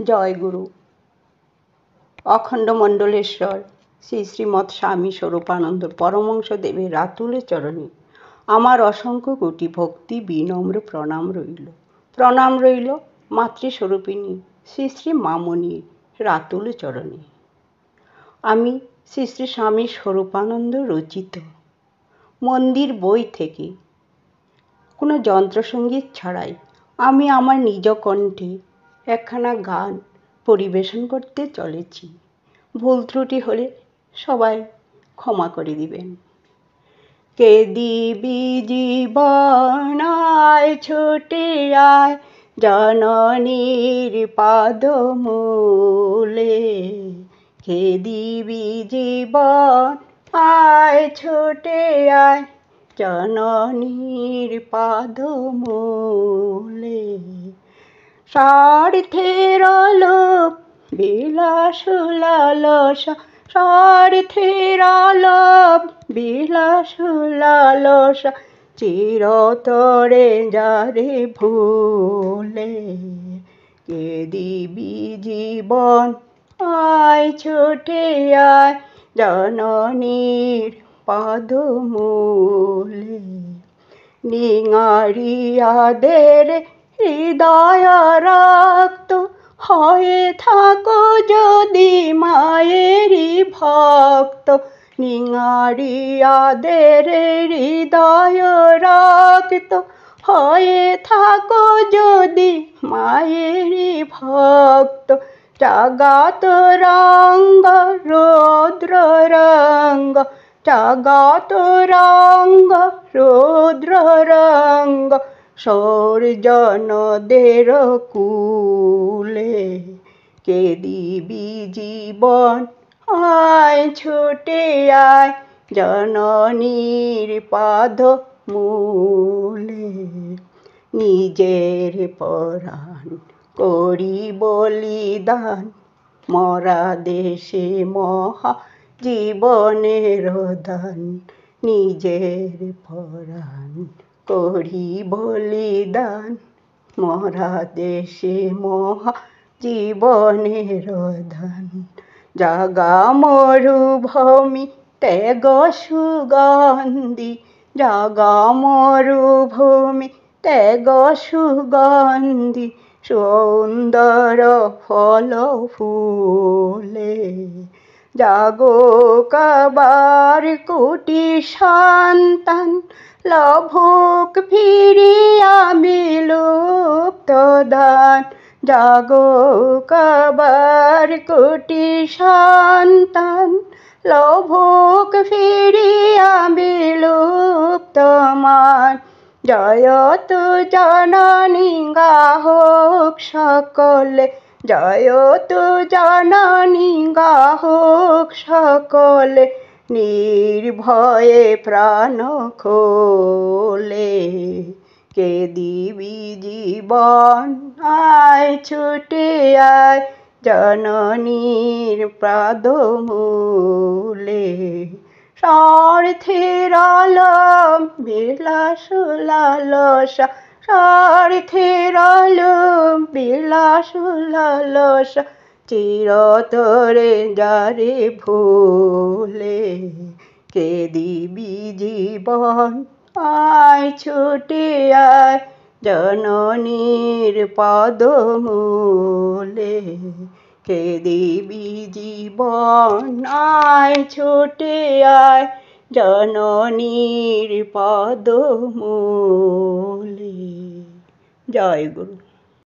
জয় গুরু। অখণ্ড মণ্ডলেশ্বর শ্রী শ্রীমৎ স্বামী স্বরূপানন্দ পরমহংসদেবের রাতুল চরণে আমার অসংখ্য কোটি ভক্তি বিনম্র প্রণাম রইল। প্রণাম রইল মাতৃস্বরূপিণী শ্রী শ্রী মামনির রাতুল চরণে। আমি শ্রী শ্রী স্বামী স্বরূপানন্দ রচিত মন্দির বই থেকে কোনো যন্ত্রসঙ্গীত ছাড়াই আমি আমার নিজ কণ্ঠে একখানা গান পরিবেশন করতে চলেছি। ভুল ত্রুটি হলে সবাই ক্ষমা করে দিবেন। কে দিবি জীবন আয় ছুটে আয় জননীর পাদমূলে, কে দিবি জীবন আয় ছুটে আয় জননীর পাদমূলে। স্বার্থের লোভ বিলাস লালসা, স্বার্থের লোভ বিলাস লালসা চিরতরে যারে ভুলে, কে দিবি জীবন আয় ছুটে আয় জননীর পাদমূলে। নিঙারিয়াদের হৃদয় রক্ত হয়ে থাকো যদি মায়েরই ভক্ত, নিঙারিয়াদের হৃদয় রক্ত হয়ে থাকো যদি মায়েরই ভক্ত। জগত রঙ্গ রৌদ্র রঙ্গ, জগত রঙ্গ রৌদ্র রঙ্গ সৌর্জনদের কুলে, কে দিবি জীবন আয় ছুটে আয় জননীর পাদমূলে। নিজের পরাণ করি বলিদান মরা দেশে মহা জীবনের দান, নিজের পরাণ করি বলিদান মরা দেশে মহা জীবনের দান। জাগা মরুভূমি ত্যাগ সুগন্ধি, জাগা মরুভূমি ত্যাগ সুগন্ধি সুন্দর ফল ফুলে। জাগো কাবার কোটি সন্তান লভুক ফিরিয়া বিলুপ্ত দান, জাগো কাবার কোটি সন্তান লভুক ফিরিয়া বিলুপ্ত মান। জয়তু জননী গাহক সকলে, জয়তু জননী গাহক সকলে নির্ভয়ে প্রাণ খোলে, কে দিবি জীবন আয় ছুটে আয় জননীর পাদমূলে। স্বার্থের লোভ বিলাস লালসা, স্বার্থের লোভ বিলাস লালসা চিরতরে যারে ভুলে, কে দিবি জীবন আয় ছুটে আয় জননীর পাদমূলে, কে দিবি জীবন আয় ছুটে আয় জননীর পাদমূলে। জয় গুরু।